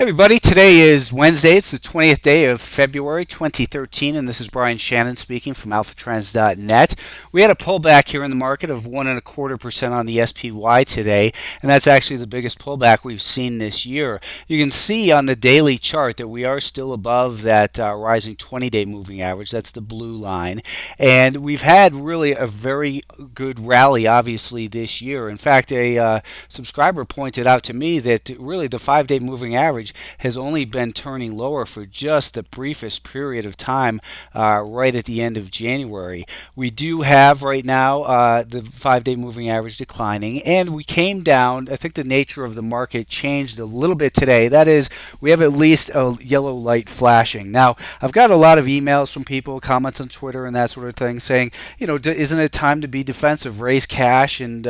Hey everybody, today is Wednesday. It's the 20th day of February 2013, and this is Brian Shannon speaking from alphatrends.net. We had a pullback here in the market of 1.25% on the SPY today, and that's actually the biggest pullback we've seen this year. You can see on the daily chart that we are still above that rising 20-day moving average. That's the blue line, and we've had really a very good rally, obviously, this year. In fact, a subscriber pointed out to me that really the 5-day moving average has only been turning lower for just the briefest period of time right at the end of January. We do have right now the 5-day moving average declining, and we came down. I think the nature of the market changed a little bit today. That is, we have at least a yellow light flashing. Now, I've got a lot of emails from people, comments on Twitter and that sort of thing saying, isn't it time to be defensive, raise cash and,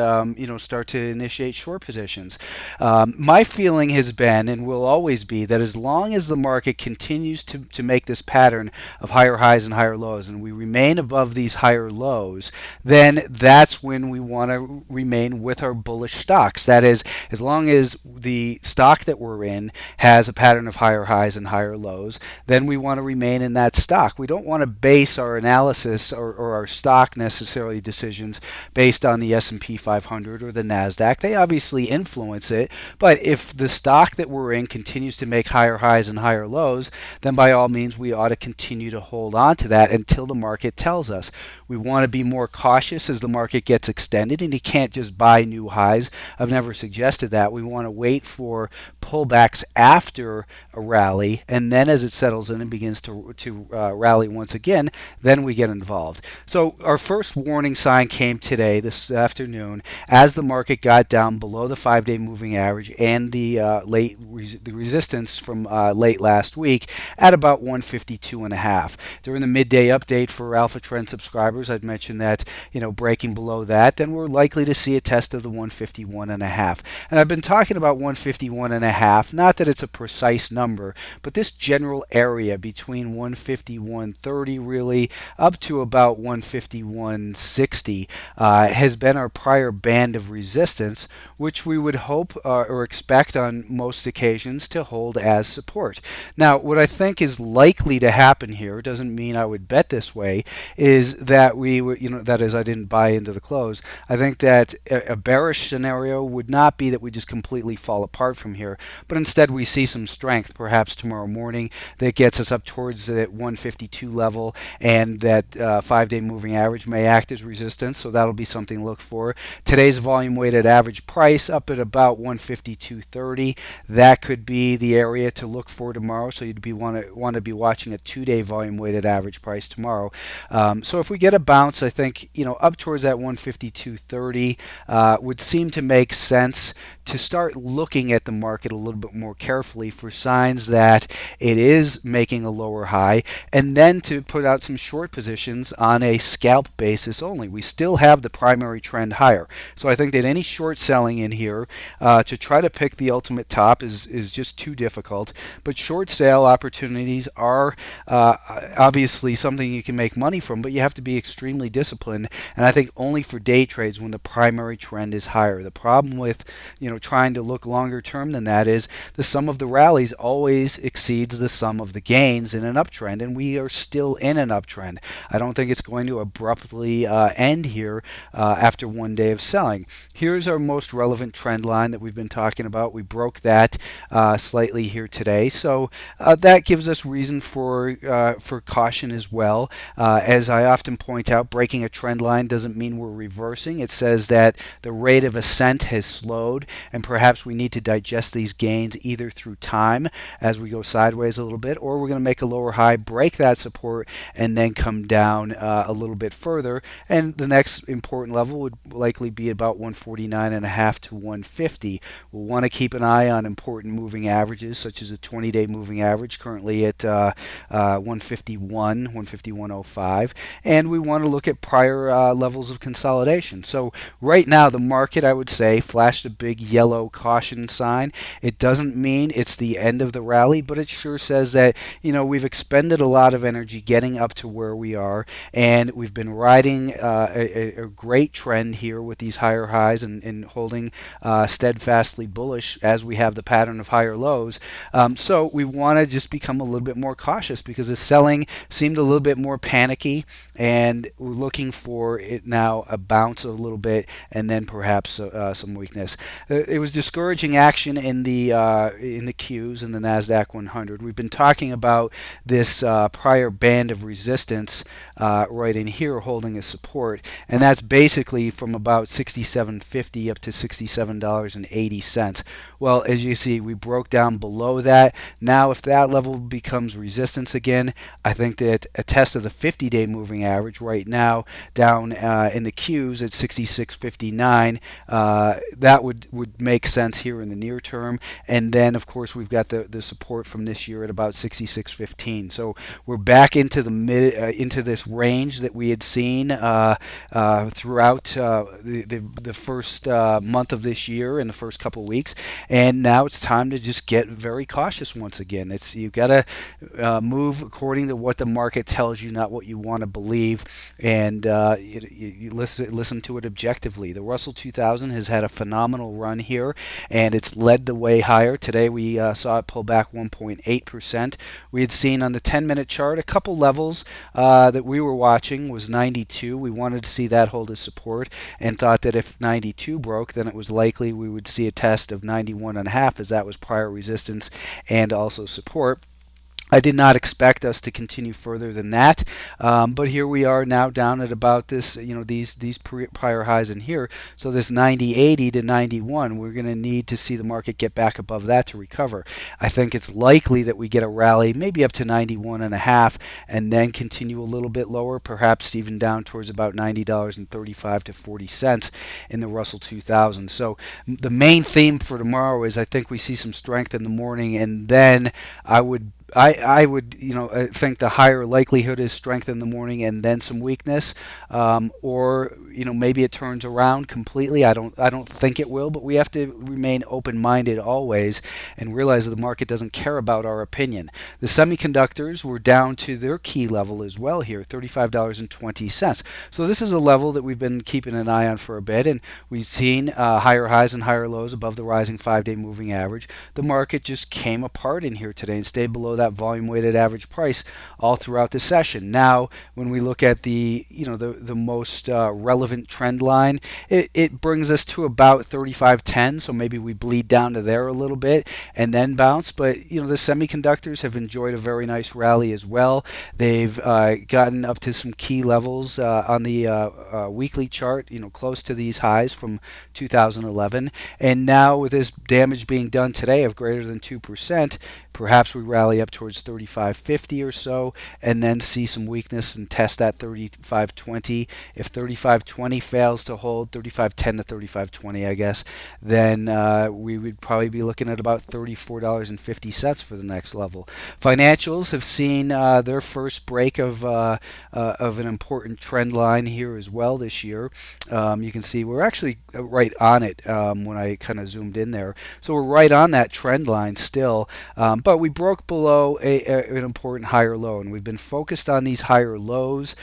start to initiate short positions? My feeling has been and will always be that as long as the market continues to make this pattern of higher highs and higher lows, and we remain above these higher lows, then that's when we want to remain with our bullish stocks. That is, as long as the stock that we're in has a pattern of higher highs and higher lows, then we want to remain in that stock. We don't want to base our analysis or our stock necessarily decisions based on the S&P 500 or the NASDAQ. They obviously influence it, but if the stock that we're in continues to make higher highs and higher lows, then by all means we ought to continue to hold on to that until the market tells us. We want to be more cautious as the market gets extended, and you can't just buy new highs. I've never suggested that. We want to wait for pullbacks after a rally, and then as it settles in and begins to rally once again, then we get involved. So our first warning sign came today, this afternoon, as the market got down below the 5-day moving average and the the resistance from late last week at about 152.5. During the midday update for Alpha Trend subscribers, I'd mentioned that breaking below that, then we're likely to see a test of the 151.5. And I've been talking about 151.5, not that it's a precise number, but this general area between 151.30 really up to about 151.60 has been our prior band of resistance, which we would hope or expect on most occasions to hold as support. Now, what I think is likely to happen here, doesn't mean I would bet this way, is that that is, I didn't buy into the close. I think that a bearish scenario would not be that we just completely fall apart from here, but instead we see some strength perhaps tomorrow morning that gets us up towards that 152 level, and that 5-day moving average may act as resistance, so that'll be something to look for. Today's volume weighted average price up at about 152.30. That could be the area to look for tomorrow, so you'd want to be watching a 2-day volume weighted average price tomorrow. So if we get a bounce, I think up towards that 152.30 would seem to make sense to start looking at the market a little bit more carefully for signs that it is making a lower high, and then to put out some short positions on a scalp basis only. We still have the primary trend higher, so I think that any short selling in here to try to pick the ultimate top is just too difficult. But short sale opportunities are obviously something you can make money from, but you have to be extremely disciplined, and I think only for day trades when the primary trend is higher. The problem with trying to look longer term than that is the sum of the rallies always exceeds the sum of the gains in an uptrend, and we are still in an uptrend. I don't think it's going to abruptly end here after one day of selling. Here's our most relevant trend line that we've been talking about. We broke that slightly here today, so that gives us reason for caution as well. As I often point out, breaking a trend line doesn't mean we're reversing. It says that the rate of ascent has slowed, and perhaps we need to digest these gains either through time as we go sideways a little bit, or we're going to make a lower high, break that support, and then come down a little bit further. And the next important level would likely be about 149.5 to 150. We'll want to keep an eye on important moving averages, such as the 20-day moving average, currently at 151, 151.05, and we want to look at prior levels of consolidation. So right now, the market, I would say, flashed a big yellow caution sign. It doesn't mean it's the end of the rally, but it sure says that we've expended a lot of energy getting up to where we are, and we've been riding a great trend here with these higher highs and holding steadfastly bullish as we have the pattern of higher lows. So we want to just become a little bit more cautious because the selling seemed a little bit more panicky, and we're looking for it now a bounce a little bit and then perhaps some weakness. It was discouraging action in the Qs in the Nasdaq 100. We've been talking about this prior band of resistance right in here holding a support, and that's basically from about 67.50 up to $67.80. Well, as you see, we broke down below that. Now, if that level becomes resistance again, I think that a test of the 50-day moving average right now down in the Qs at 66.59, that would make sense here in the near term. And then, of course, we've got the support from this year at about 66.15. So we're back into the into this range that we had seen throughout the first month of this year and the first couple weeks. And now it's time to just get very cautious once again. It's you've got to move according to what the market tells you, not what you want to believe, and you listen to it objectively. The Russell 2000 has had a phenomenal run here, and it's led the way higher. Today we saw it pull back 1.8%. We had seen on the 10-minute chart a couple levels that we were watching was 92. We wanted to see that hold as support and thought that if 92 broke, then it was likely we would see a test of 91.5, as that was prior resistance and also support. I did not expect us to continue further than that, but here we are now down at about this, these prior highs in here. So this 90.80 to 91, we're going to need to see the market get back above that to recover. I think it's likely that we get a rally, maybe up to 91.5, and then continue a little bit lower, perhaps even down towards about $90.35 to 40 cents in the Russell 2000. So the main theme for tomorrow is I think we see some strength in the morning, and then I would I think the higher likelihood is strength in the morning and then some weakness, or maybe it turns around completely. I don't think it will, but we have to remain open-minded always and realize that the market doesn't care about our opinion. The semiconductors were down to their key level as well here, $35.20. So this is a level that we've been keeping an eye on for a bit, and we've seen higher highs and higher lows above the rising 5-day moving average. The market just came apart in here today and stayed below that volume weighted average price all throughout the session. Now, when we look at the most relevant trend line, it brings us to about 35.10. So maybe we bleed down to there a little bit and then bounce. But the semiconductors have enjoyed a very nice rally as well. They've gotten up to some key levels on the weekly chart, close to these highs from 2011. And now with this damage being done today of greater than 2%, perhaps we rally up towards 35.50 or so, and then see some weakness and test that 35.20. If 35.20 fails to hold, 35.10 to 35.20, I guess, then we would probably be looking at about $34.50 for the next level. Financials have seen their first break of an important trend line here as well this year. You can see we're actually right on it when I kind of zoomed in there. So we're right on that trend line still, but we broke below an important higher low, and we've been focused on these higher lows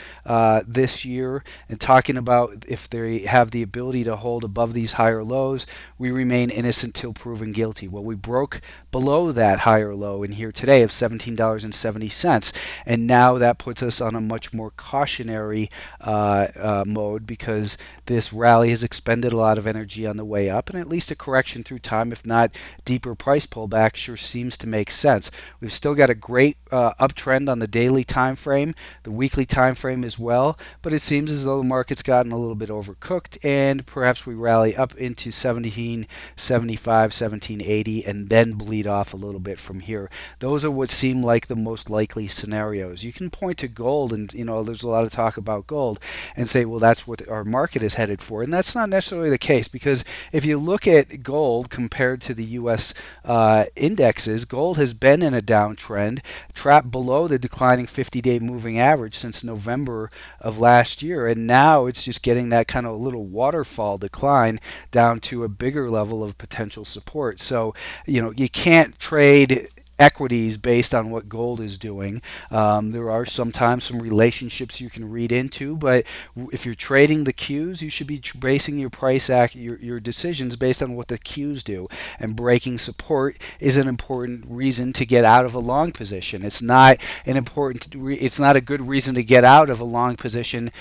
this year and talking about if they have the ability to hold above these higher lows, we remain innocent till proven guilty. Well, we broke below that higher low in here today of $17.70, and now that puts us on a much more cautionary mode because this rally has expended a lot of energy on the way up, and at least a correction through time, if not deeper price pullback, sure seems to make sense. We've still got a great uptrend on the daily time frame, the weekly time frame as well, but it seems as though the market's gotten a little bit overcooked, and perhaps we rally up into 1775, 1780, and then bleed off a little bit from here. Those are what seem like the most likely scenarios. You can point to gold, and there's a lot of talk about gold, and say, well, that's what our market is headed for, and that's not necessarily the case, because if you look at gold compared to the U.S. Indexes, gold has been in a downtrend, trapped below the declining 50-day moving average since November of last year, and now it's just getting that kind of little waterfall decline down to a bigger level of potential support. So you can't trade equities based on what gold is doing. There are sometimes some relationships you can read into, but if you're trading the cues, you should be basing your your decisions based on what the cues do. And breaking support is an important reason to get out of a long position. It's not a good reason to get out of a long position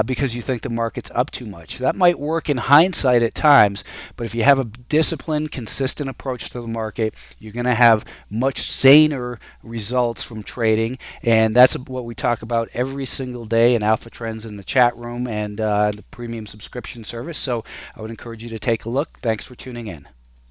because you think the market's up too much. That might work in hindsight at times, but if you have a disciplined, consistent approach to the market, you're going to have much saner results from trading. And that's what we talk about every single day in Alpha Trends in the chat room and the premium subscription service. So I would encourage you to take a look. Thanks for tuning in.